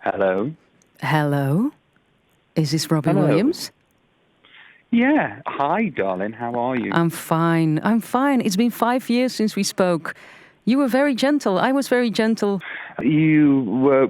Hello. Hello? Is this Robbie Hello. Williams? Yeah. Hi, darling. How are you? I'm fine. I'm fine. It's been 5 years since we spoke. You were very gentle. I was very gentle. You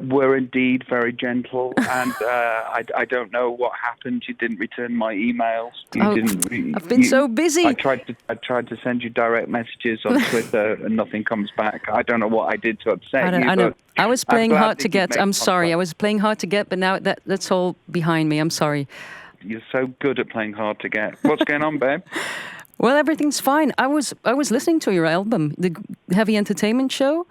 were indeed very gentle, and I don't know what happened. You didn't return my emails. I've been so busy. I tried to send you direct messages on Twitter, and nothing comes back. I don't know what I did to upset you. I know. I was playing glad hard that to you get. made I'm sorry. contact. I was playing hard to get, but now that's all behind me. I'm sorry. You're so good at playing hard to get. What's going on, babe? Well, everything's fine. I was listening to your album, the Heavy Entertainment Show,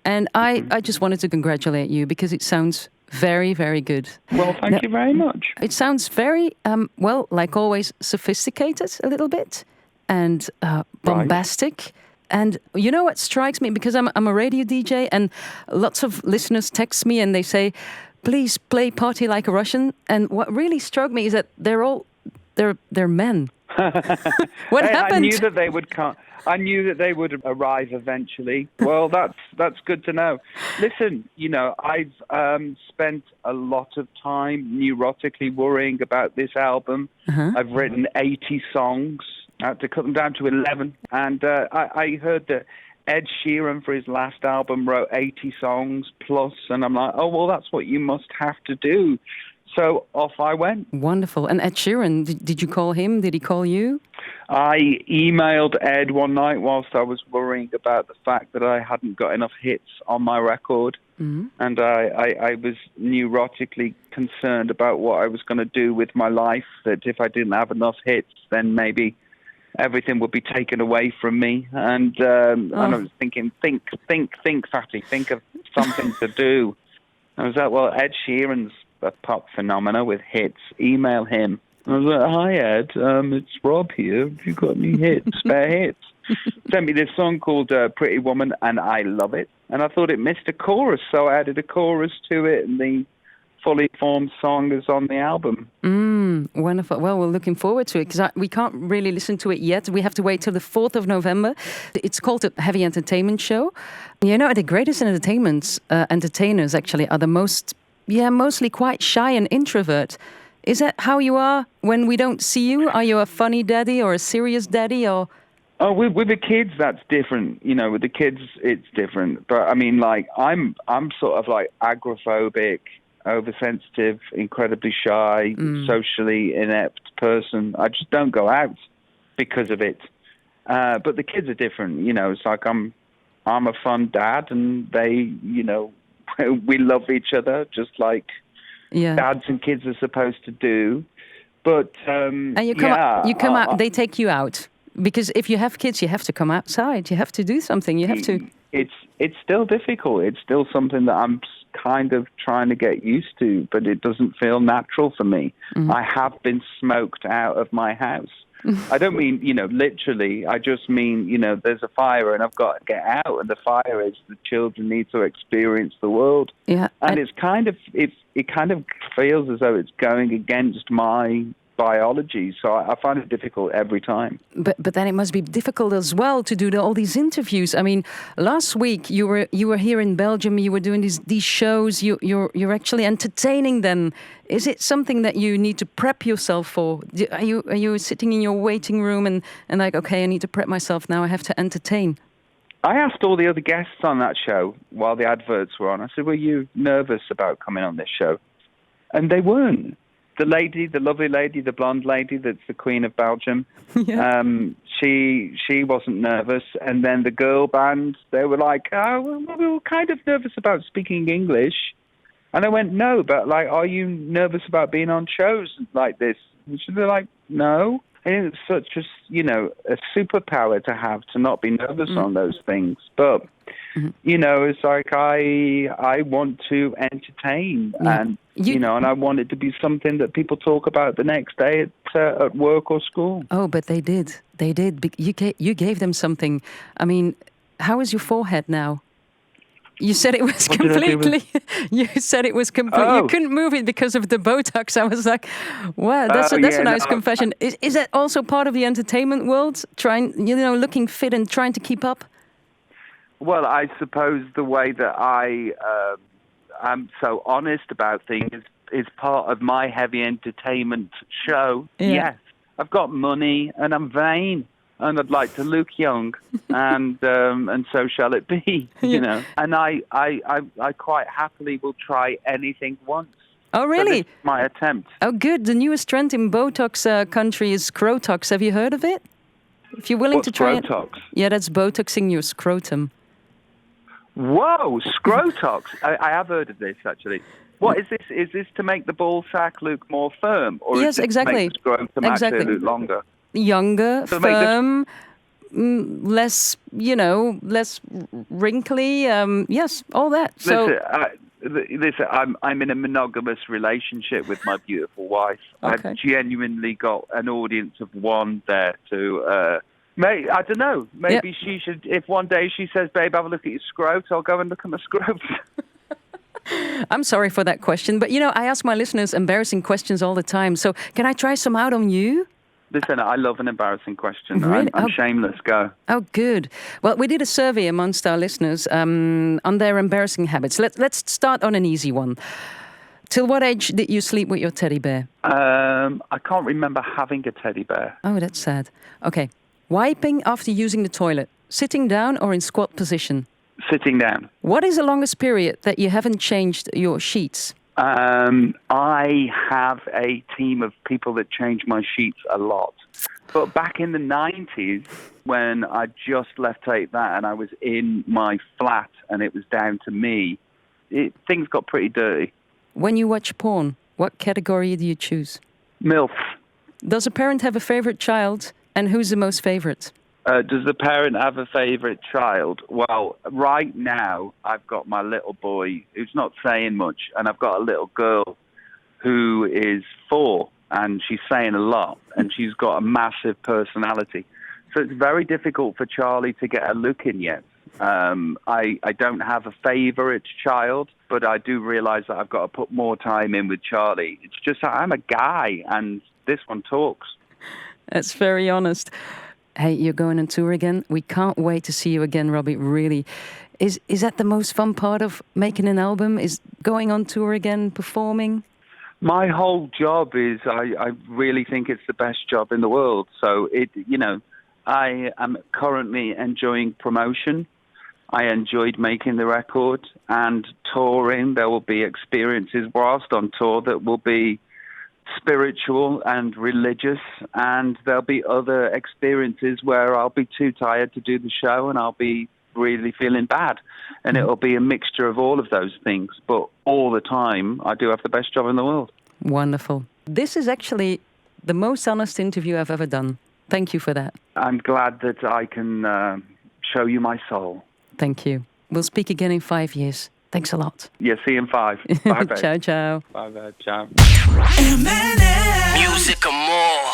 and I just wanted to congratulate you because it sounds very, very good. Well, thank you very much. It sounds very, well, like always, sophisticated a little bit and bombastic. And you know what strikes me? Because I'm a radio DJ and lots of listeners text me and they say, please play Party Like a Russian. And what really struck me is that they're men. What happened? I knew that they would come. I knew that they would arrive eventually. Well, that's good to know. Listen, I've spent a lot of time neurotically worrying about this album. Uh-huh. I've written 80 songs. I had to cut them down to 11. And I heard that Ed Sheeran, for his last album, wrote 80 songs plus. And I'm like, oh, well, that's what you must have to do. So off I went. Wonderful. And Ed Sheeran, did you call him? Did he call you? I emailed Ed one night whilst I was worrying about the fact that I hadn't got enough hits on my record. Mm-hmm. And I was neurotically concerned about what I was going to do with my life, that if I didn't have enough hits, then maybe everything would be taken away from me. And and I was thinking, think, fatty, think of something to do. I was like, well, Ed Sheeran's a pop phenomena with hits. Email him. I was like, hi, Ed. It's Rob here. Have you got any hits, spare hits? Sent me this song called Pretty Woman, and I love it. And I thought it missed a chorus, so I added a chorus to it, and the fully formed song is on the album. Wonderful. Well, we're looking forward to it because we can't really listen to it yet. We have to wait till the 4th of November. It's called the Heavy Entertainment Show. The greatest entertainers actually are the mostly quite shy and introvert. Is that how you are when we don't see you? Are you a funny daddy or a serious daddy or? Oh, with the kids, that's different. With the kids, it's different. But I mean, like, I'm sort of like agoraphobic, oversensitive, incredibly shy, socially inept person. I just don't go out because of it. But the kids are different. It's like I'm a fun dad, and they, we love each other just like dads and kids are supposed to do. But and you come out. They take you out because if you have kids, you have to come outside. You have to do something. You have to. It's still difficult. It's still something that I'm kind of trying to get used to, but it doesn't feel natural for me. Mm-hmm. I have been smoked out of my house. I don't mean, literally. I just mean, there's a fire and I've got to get out. And the fire is the children need to experience the world. Yeah. And it kind of feels as though it's going against my biology. So I find it difficult every time. But then it must be difficult as well to do all these interviews. I mean, last week you were here in Belgium. You were doing these shows. You're actually entertaining them. Is it something that you need to prep yourself for? Are you sitting in your waiting room and like, okay, I need to prep myself now. I have to entertain. I asked all the other guests on that show while the adverts were on. I said, were you nervous about coming on this show? And they weren't. The lovely lady, the blonde lady that's the Queen of Belgium, she wasn't nervous. And then the girl band, they were like, oh, well, we were kind of nervous about speaking English. And I went, no, but like, are you nervous about being on shows like this? And they're like, no. And it's such a superpower to have, to not be nervous on those things. But, it's like I want to entertain and, and I want it to be something that people talk about the next day at work or school. Oh, but they did. They did. You gave them something. I mean, how is your forehead now? You said it was completely. You said it was complete. Oh. You couldn't move it because of the Botox. I was like, "Wow, that's a nice confession." Is that also part of the entertainment world? Looking fit and trying to keep up. Well, I suppose the way that I'm so honest about things is part of my heavy entertainment show. Yeah. Yes, I've got money and I'm vain and I'd like to look young, and so shall it be. You know, and I quite happily will try anything once. Oh, really? So this is my attempt. Oh, good. The newest trend in Botox country is Scrotox. Have you heard of it? If you're willing to try Scrotox? Yeah, that's Botoxing your scrotum. Whoa, Scrotox! I have heard of this actually. What is this? Is this to make the ball sack look more firm, or Yes, is this exactly. to make the scrotum actually look longer? Younger, So firm, less, less wrinkly. Yes, all that. So. Listen, I'm in a monogamous relationship with my beautiful wife. Okay. I've genuinely got an audience of one there to. I don't know. Maybe she should. If one day she says, "Babe, have a look at your scrot," I'll go and look at my scrot. I'm sorry for that question, but I ask my listeners embarrassing questions all the time. So can I try some out on you? Listen, I love an embarrassing question. Really? I'm shameless. Go. Oh, good. Well, we did a survey amongst our listeners on their embarrassing habits. Let's start on an easy one. Till what age did you sleep with your teddy bear? I can't remember having a teddy bear. Oh, that's sad. Okay. Wiping after using the toilet. Sitting down or in squat position? Sitting down. What is the longest period that you haven't changed your sheets? I have a team of people that change my sheets a lot. But back in the 90s, when I just left Take That and I was in my flat and it was down to me, things got pretty dirty. When you watch porn, what category do you choose? MILF. Does a parent have a favorite child? And who's the most favorite? Does the parent have a favorite child? Well, right now, I've got my little boy who's not saying much, and I've got a little girl who is 4, and she's saying a lot, and she's got a massive personality. So it's very difficult for Charlie to get a look in yet. I don't have a favorite child, but I do realize that I've got to put more time in with Charlie. It's just that I'm a guy, and this one talks. That's very honest. Hey, you're going on tour again. We can't wait to see you again, Robbie, really. Is that the most fun part of making an album, is going on tour again, performing? My whole job is, I really think it's the best job in the world. So, I am currently enjoying promotion. I enjoyed making the record and touring. There will be experiences whilst on tour that will be spiritual and religious, and there'll be other experiences where I'll be too tired to do the show and I'll be really feeling bad, and it'll be a mixture of all of those things, but all the time I do have the best job in the world. Wonderful. This is actually the most honest interview I've ever done. Thank you for that. I'm glad that I can show you my soul. Thank you. We'll speak again in 5 years. Thanks a lot. Yeah, see you in 5. Bye, babe. Ciao, ciao. Bye, babe. Ciao. MNM. Music and more.